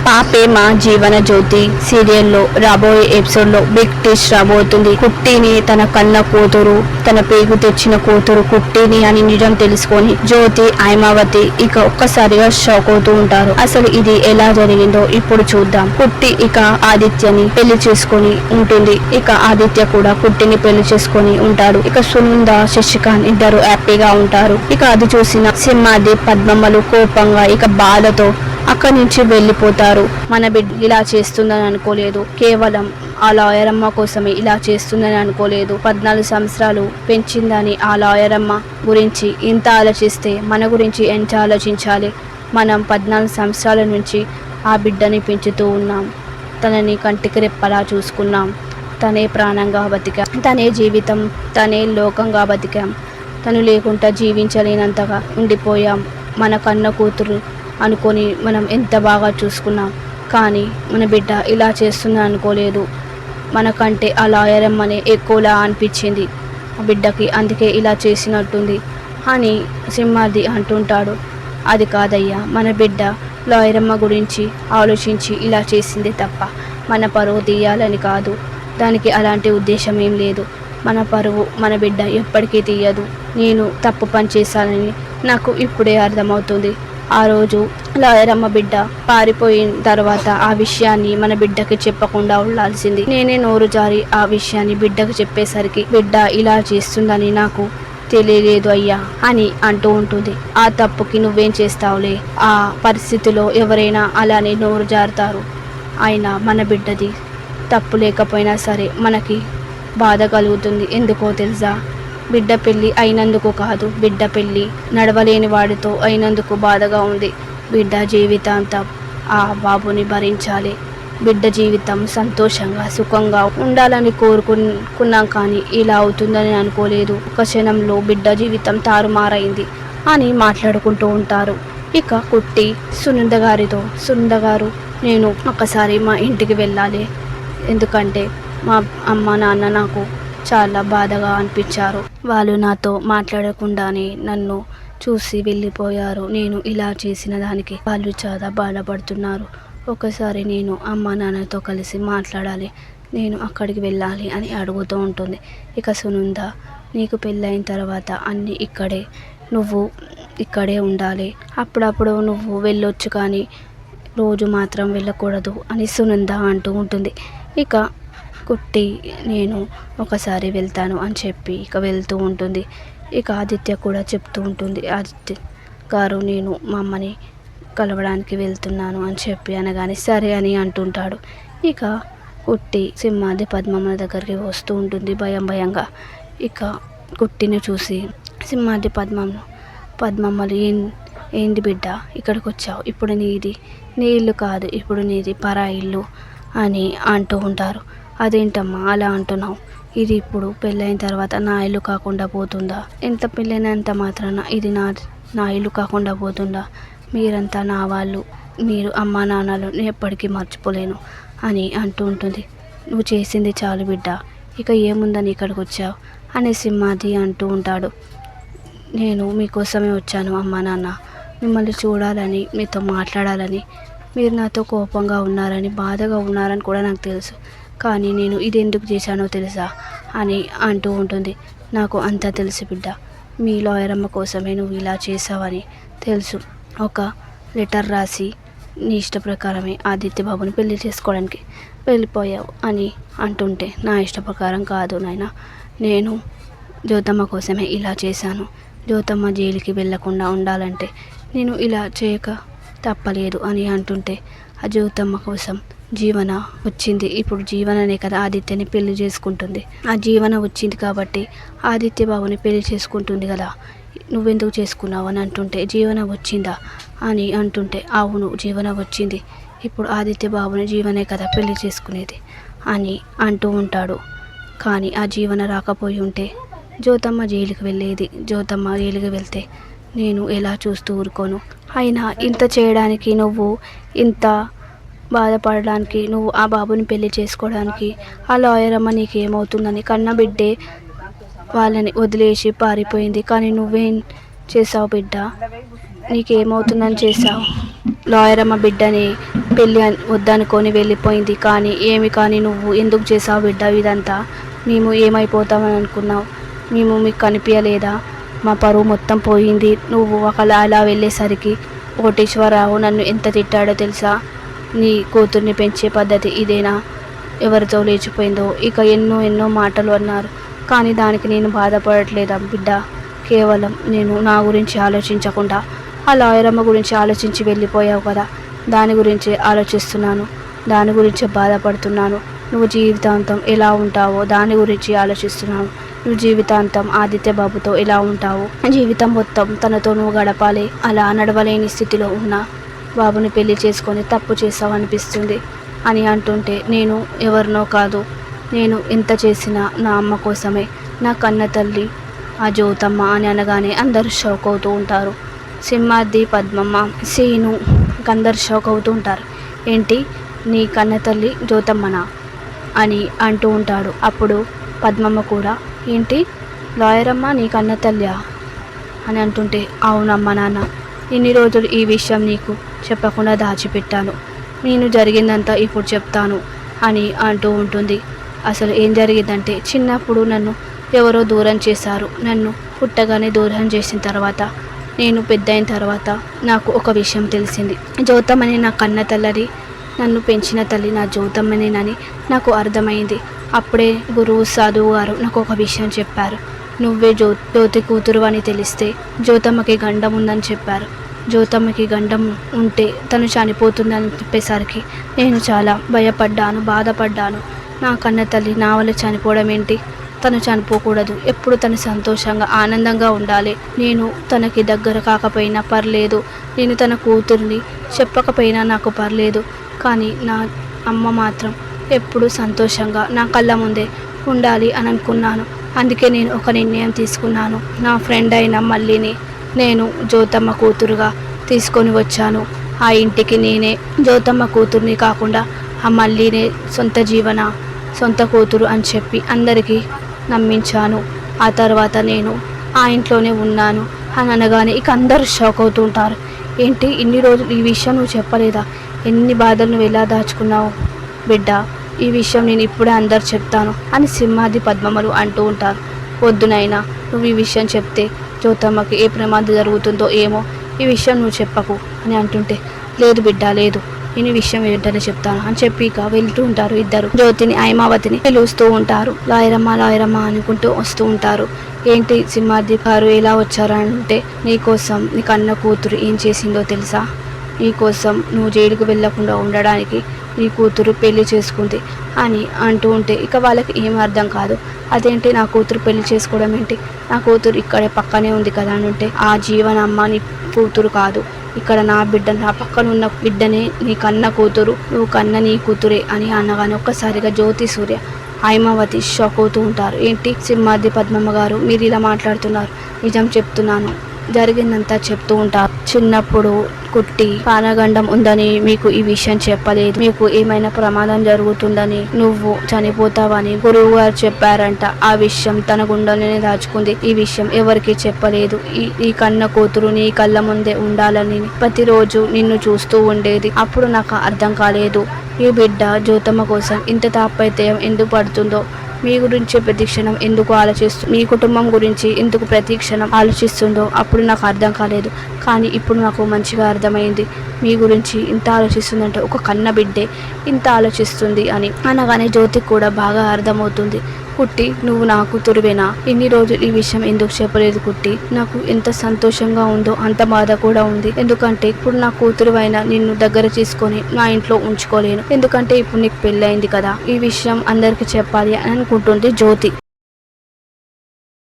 పాపే మా జీవన జ్యోతి సీరియల్లో రాబోయే ఎపిసోడ్ లో బిగ్ ట్విస్ట్ రాబోతుంది. కుట్టిని తన కన్న కూతురు, తన పేగు తెచ్చిన కూతురు కుట్టిని అని నిజం తెలుసుకొని జ్యోతి, హైమావతి ఇక ఒక్కసారిగా షాక్ అవుతూ ఉంటారు. అసలు ఇది ఎలా జరిగిందో ఇప్పుడు చూద్దాం. కుట్టి ఇక ఆదిత్యని పెళ్లి చేసుకొని ఉంటుంది. ఇక ఆదిత్య కూడా కుట్టిని పెళ్లి చేసుకొని ఉంటాడు. ఇక సునంద, శశికాంత్ ఇద్దరు హ్యాపీగా ఉంటారు. ఇక అది చూసిన సింహాది, పద్మమ్మలు కోపంగా ఇక బాధతో అక్కడి నుంచి వెళ్ళిపోతారు. మన బిడ్డ ఇలా చేస్తుందని అనుకోలేదు, కేవలం ఆ లాయర్ అమ్మ కోసమే ఇలా చేస్తుందని అనుకోలేదు. 14 సంవత్సరాలు పెంచిందని ఆ లాయర్ అమ్మ గురించి ఇంత ఆలోచిస్తే మన గురించి ఎంత ఆలోచించాలి. మనం 14 సంవత్సరాల నుంచి ఆ బిడ్డని పెంచుతూ ఉన్నాం. తనని కంటికి రెప్పలా చూసుకున్నాం. తనే ప్రాణంగా బతికాం, తనే జీవితం, తనే లోకంగా బతికాం. తను లేకుండా జీవించలేనంతగా ఉండిపోయాం. మన కన్న కూతురు అనుకొని మనం ఎంత బాగా చూసుకున్నాం. కానీ మన బిడ్డ ఇలా చేస్తుందని అనుకోలేదు. మనకంటే ఆ లాయర్ అమ్మనే ఎక్కువలా అనిపించింది ఆ బిడ్డకి, అందుకే ఇలా చేసినట్టుంది అని సింహాద్రి అంటుంటాడు. అది కాదయ్యా, మన బిడ్డ లాయర్ అమ్మ గురించి ఆలోచించి ఇలా చేసింది తప్ప మన పరువు తీయాలని కాదు. దానికి అలాంటి ఉద్దేశం ఏం లేదు. మన పరువు మన బిడ్డ ఎప్పటికీ తీయదు. నేను తప్పు పని చేశానని నాకు ఇప్పుడే అర్థమవుతుంది. ఆ రోజు లాయర్ అమ్మ బిడ్డ పారిపోయిన తర్వాత ఆ విషయాన్ని మన బిడ్డకి చెప్పకుండా ఉండాల్సింది. నేనే నోరు జారి ఆ విషయాన్ని బిడ్డకు చెప్పేసరికి బిడ్డ ఇలా చేస్తుందని నాకు తెలియలేదు అయ్యా అని అంటూ ఉంటుంది. ఆ తప్పుకి నువ్వేం చేస్తావులే, ఆ పరిస్థితిలో ఎవరైనా అలానే నోరు జారుతారు. అయినా మన బిడ్డది తప్పు లేకపోయినా సరే మనకి బాధ కలుగుతుంది. ఎందుకో తెలుసా? బిడ్డ పెళ్ళి అయినందుకు కాదు, బిడ్డ పెళ్ళి నడవలేని వాడితో అయినందుకు బాధగా ఉంది. బిడ్డ జీవితాంతం ఆ బాబుని భరించాలి. బిడ్డ జీవితం సంతోషంగా సుఖంగా ఉండాలని కోరుకున్నాం, కానీ ఇలా అవుతుందని అనుకోలేదు. ఒక క్షణంలో బిడ్డ జీవితం తారుమారైంది అని మాట్లాడుకుంటూ ఉంటారు. ఇక కుట్టి సునంద గారితో, సునంద గారు నేను ఒకసారి మా ఇంటికి వెళ్ళాలి, ఎందుకంటే మా అమ్మ నాన్న నాకు చాలా బాధగా అనిపించారు. వాళ్ళు నాతో మాట్లాడకుండానే నన్ను చూసి వెళ్ళిపోయారు. నేను ఇలా చేసిన దానికి వాళ్ళు చాలా బాధపడుతున్నారు. ఒకసారి నేను అమ్మ నాన్నతో కలిసి మాట్లాడాలి, నేను అక్కడికి వెళ్ళాలి అని అడుగుతూ ఉంటుంది. ఇక సునంద, నీకు పెళ్ళైన తర్వాత అన్నీ ఇక్కడే, నువ్వు ఇక్కడే ఉండాలి, అప్పుడప్పుడు నువ్వు వెళ్ళొచ్చు కానీ రోజు మాత్రం వెళ్ళకూడదు అని సునంద అంటూ ఉంటుంది. ఇక కుట్టి నేను ఒకసారి వెళ్తాను అని చెప్పి ఇక వెళ్తూ ఉంటుంది. ఇక ఆదిత్య కూడా చెప్తూ ఉంటుంది, ఆదిత్య గారు నేను మా అమ్మని కలవడానికి వెళ్తున్నాను అని చెప్పి అనగానే సరే అని అంటుంటాడు. ఇక కుట్టి సింహాది, పద్మమ్మ దగ్గరికి వస్తూ ఉంటుంది భయంగా. ఇక కుట్టిని చూసి సింహాది, పద్మమ్మలు ఏంటి బిడ్డ ఇక్కడికి వచ్చావు, ఇప్పుడు నీది నీ ఇల్లు కాదు, ఇప్పుడు నీది పరా ఇల్లు అని అంటూ ఉంటారు. అదేంటమ్మా అలా అంటున్నావు, ఇది ఇప్పుడు పెళ్ళైన తర్వాత నా ఇల్లు కాకుండా పోతుందా? ఎంత పెళ్ళైనంత మాత్రాన ఇది నా ఇల్లు కాకుండా పోతుందా? మీరంతా నా వాళ్ళు, మీరు అమ్మా నాన్నలు నేను ఎప్పటికీ మర్చిపోలేను అని అంటూ ఉంటుంది. నువ్వు చేసింది చాలు బిడ్డ, ఇక ఏముందని ఇక్కడికి వచ్చావు అని సింహాది అంటూ ఉంటాడు. నేను మీకోసమే వచ్చాను అమ్మా నాన్న, మిమ్మల్ని చూడాలని, మీతో మాట్లాడాలని. మీరు నాతో కోపంగా ఉన్నారని, బాధగా ఉన్నారని కూడా నాకు తెలుసు, కానీ నేను ఇది ఎందుకు చేశానో తెలుసా అని అంటూ ఉంటుంది. నాకు అంతా తెలుసు బిడ్డ, మీ లాయర్ అమ్మ కోసమే నువ్వు ఇలా చేసావని తెలుసు. ఒక లెటర్ రాసి నీ ఇష్ట ప్రకారమే ఆదిత్య బాబుని పెళ్లి చేసుకోవడానికి వెళ్ళిపోయావు అని అంటుంటే, నా ఇష్ట ప్రకారం కాదు నాయన, నేను జ్యోతమ్మ కోసమే ఇలా చేశాను. జ్యోతమ్మ జైలుకి వెళ్ళకుండా ఉండాలంటే నేను ఇలా చేయక తప్పలేదు అని అంటుంటే, ఆ జ్యోతమ్మ కోసం జీవన వచ్చింది. ఇప్పుడు జీవననే కదా ఆదిత్యని పెళ్లి చేసుకుంటుంది. ఆ జీవన వచ్చింది కాబట్టి ఆదిత్య బాబుని పెళ్లి చేసుకుంటుంది కదా, నువ్వెందుకు చేసుకున్నావు అని అంటుంటే, జీవన వచ్చిందా అని అంటుంటే, అవును జీవన వచ్చింది, ఇప్పుడు ఆదిత్య బాబుని జీవనే కదా పెళ్లి చేసుకునేది అని అంటూ ఉంటాడు. కానీ ఆ జీవన రాకపోయి ఉంటే జ్యోతమ్మ జైలుకి వెళ్ళేది. జ్యోతమ్మ జైలుకి వెళ్తే నేను ఎలా చూస్తూ ఊరుకోను. అయినా ఇంత చేయడానికి, నువ్వు ఇంత బాధపడడానికి, నువ్వు ఆ బాబుని పెళ్లి చేసుకోవడానికి ఆ లాయర్ అమ్మ నీకేమవుతుందని కన్న బిడ్డే వాళ్ళని వదిలేసి పారిపోయింది. కానీ నువ్వేం చేసావు బిడ్డ, నీకేమవుతుందని చేసావు? లాయర్ అమ్మ బిడ్డని పెళ్ళి వద్దనుకొని వెళ్ళిపోయింది. కానీ ఏమి కానీ నువ్వు ఎందుకు చేసావు బిడ్డ ఇదంతా? మేము ఏమైపోతామని అనుకున్నావు? మేము మీకు కనిపించలేదా? మా పరువు మొత్తం పోయింది. నువ్వు ఒకలా అలా వెళ్ళేసరికి కోటేశ్వరరావు నన్ను ఎంత తిట్టాడో తెలుసా? నీ కూతుర్ని పెంచే పద్ధతి ఇదేనా? ఎవరితో లేచిపోయిందో ఇక ఎన్నో మాటలు అన్నారు. కానీ దానికి నేను బాధపడట్లేదా బిడ్డ? కేవలం నేను నా గురించి ఆలోచించకుండా ఆ లాయరమ్మ గురించి ఆలోచించి వెళ్ళిపోయావు కదా, దాని గురించే ఆలోచిస్తున్నాను, దాని గురించే బాధపడుతున్నాను. నువ్వు జీవితాంతం ఎలా ఉంటావో దాని గురించి ఆలోచిస్తున్నాను. నువ్వు జీవితాంతం ఆదిత్య బాబుతో ఎలా ఉంటావు, జీవితం మొత్తం తనతో నువ్వు గడపాలి. అలా నడవలేని స్థితిలో ఉన్న బాబుని పెళ్లి చేసుకొని తప్పు చేసావు అనిపిస్తుంది అని అంటుంటే, నేను ఎవరినో కాదు, నేను ఎంత చేసినా నా అమ్మ కోసమే, నా కన్న తల్లి ఆ జ్యోతమ్మ అని అనగానే అందరూ షాక్ అవుతూ ఉంటారు. సింహాద్రి, పద్మమ్మ, సీను అందరు షాక్ అవుతూ ఉంటారు. ఏంటి నీ కన్న తల్లి జ్యోతమ్మనా అని అంటూ ఉంటాడు. అప్పుడు పద్మమ్మ కూడా, ఏంటి లాయరమ్మ నీ కన్న తల్లియా అని అంటుంటే, అవునమ్మ నాన్న, ఇన్ని రోజులు ఈ విషయం నీకు చెప్పకుండా దాచిపెట్టాను, నేను జరిగిందంతా ఇప్పుడు చెప్తాను అని అంటూ ఉంటుంది. అసలు ఏం జరిగిందంటే, చిన్నప్పుడు నన్ను ఎవరో దూరం చేశారు. నన్ను పుట్టగానే దూరం చేసిన తర్వాత నేను పెద్ద అయిన తర్వాత నాకు ఒక విషయం తెలిసింది. జ్యోతమ్మని నా కన్న తల్లని, నన్ను పెంచిన తల్లి నా జ్యోతమ్మనేనని నాకు అర్థమైంది. అప్పుడే గురువు సాధువు గారు నాకు ఒక విషయం చెప్పారు. నువ్వే జ్యోతి కూతురు అని తెలిస్తే జ్యోతమ్మకి గండం ఉందని చెప్పారు. జ్యోతమ్మకి గండం ఉంటే తను చనిపోతుందని చెప్పేసరికి నేను చాలా భయపడ్డాను, బాధపడ్డాను. నా కన్న తల్లి నా వల్ల చనిపోవడం ఏంటి? తను చనిపోకూడదు, ఎప్పుడు తను సంతోషంగా ఆనందంగా ఉండాలి. నేను తనకి దగ్గర కాకపోయినా పర్లేదు, నేను తన కూతుర్ని చెప్పకపోయినా నాకు పర్లేదు, కానీ నా అమ్మ మాత్రం ఎప్పుడు సంతోషంగా నా కళ్ళ ముందే ఉండాలి అని అనుకున్నాను. అందుకే నేను ఒక నిర్ణయం తీసుకున్నాను. నా ఫ్రెండ్ అయిన మల్లిని నేను జ్యోతమ్మ కూతురుగా తీసుకొని వచ్చాను. ఆ ఇంటికి నేనే జ్యోతమ్మ కూతుర్ని కాకుండా ఆ మల్లినే సొంత కూతురు అని చెప్పి అందరికీ నమ్మించాను. ఆ తర్వాత నేను ఆ ఇంట్లోనే ఉన్నాను అని అనగానే ఇక అందరూ షాక్ అవుతూ ఉంటారు. ఏంటి ఇన్ని రోజులు ఈ విషయం నువ్వు చెప్పలేదా? ఎన్ని బాధలు నువ్వు ఎలా దాచుకున్నావు బిడ్డ? ఈ విషయం నేను ఇప్పుడే అందరు చెప్తాను అని సింహాద్రి, పద్మమ్మలు అంటూ ఉంటారు. వద్దునైనా, నువ్వు ఈ విషయం చెప్తే జ్యోతమ్మకి ఏ ప్రమాదం జరుగుతుందో ఏమో, ఈ విషయం నువ్వు చెప్పకు అని అంటుంటే, లేదు బిడ్డ లేదు, నేను ఈ విషయం ఏంటనే చెప్తాను అని చెప్పి ఇక వెళ్తూ ఉంటారు. ఇద్దరు జ్యోతిని, ఐమావతిని పిలుస్తూ ఉంటారు. లాయరమ్మ అనుకుంటూ వస్తూ ఉంటారు. ఏంటి సింహాద్రి గారు ఎలా వచ్చారంటే, నీకోసం నీ కన్న కూతురు ఏం చేసిందో తెలుసా? నీకోసం నువ్వు జైలుకు వెళ్లకుండా ఉండడానికి నీ కూతురు పెళ్లి చేసుకుంది అని అంటూ ఉంటే ఇక వాళ్ళకి ఏం అర్థం కాదు. అదేంటి నా కూతురు పెళ్లి చేసుకోవడం ఏంటి? నా కూతురు ఇక్కడే పక్కనే ఉంది కదా అని అంటే, ఆ జీవనమ్మ నీ కూతురు కాదు, ఇక్కడ నా బిడ్డ, నా పక్కన ఉన్న బిడ్డనే నీ కన్న కూతురు, నువ్వు కన్న నీ కూతురే అని అనగానే ఒక్కసారిగా జ్యోతి, సూర్య, ఐమావతి షాక్ అవుతూ ఉంటారు. ఏంటి సింహాద్రి, పద్మమ్మ గారు మీరు ఇలా మాట్లాడుతున్నారు? నిజం చెప్తున్నాను, జరిగిందంతా చెప్తూ ఉంటారు. చిన్నప్పుడు కుట్టి పానగండం ఉందని మీకు ఈ విషయం చెప్పలేదు. మీకు ఏమైనా ప్రమాదం జరుగుతుందని, నువ్వు చనిపోతావని గురువు గారు చెప్పారంట. ఆ విషయం తన గుండెలోనే దాచుకుంది. ఈ విషయం ఎవరికి చెప్పలేదు. ఈ కన్న కూతురు నీ కళ్ళ ముందే ఉండాలని ప్రతిరోజు నిన్ను చూస్తూ ఉండేది. అప్పుడు నాకు అర్థం కాలేదు, ఈ బిడ్డ జ్యోతమ్మ కోసం ఇంత తాపత్రయం ఎందుకు పడుతుందో, మీ గురించి ప్రతిక్షణం ఎందుకు మీ కుటుంబం గురించి ఎందుకు ప్రతిక్షణం ఆలోచిస్తుందో అప్పుడు నాకు అర్థం కాలేదు. కానీ ఇప్పుడు నాకు మంచిగా అర్థమైంది. మీ గురించి ఇంత ఆలోచిస్తుందంటే ఒక కన్న బిడ్డే ఇంత ఆలోచిస్తుంది అని అనగానే జ్యోతికి కూడా బాగా అర్థమవుతుంది. కుట్టి, నువ్వు నా కూతురువేనా? ఇన్ని రోజులు ఈ విషయం ఎందుకు చెప్పలేదు కుట్టి? నాకు ఎంత సంతోషంగా ఉందో అంత బాధ కూడా ఉంది. ఎందుకంటే ఇప్పుడు నా కూతురువైనా నిన్ను దగ్గర తీసుకొని నా ఇంట్లో ఉంచుకోలేను. ఎందుకంటే ఇప్పుడు నీకు పెళ్ళయింది కదా, ఈ విషయం అందరికి చెప్పాలి అని అనుకుంటుంది జ్యోతి.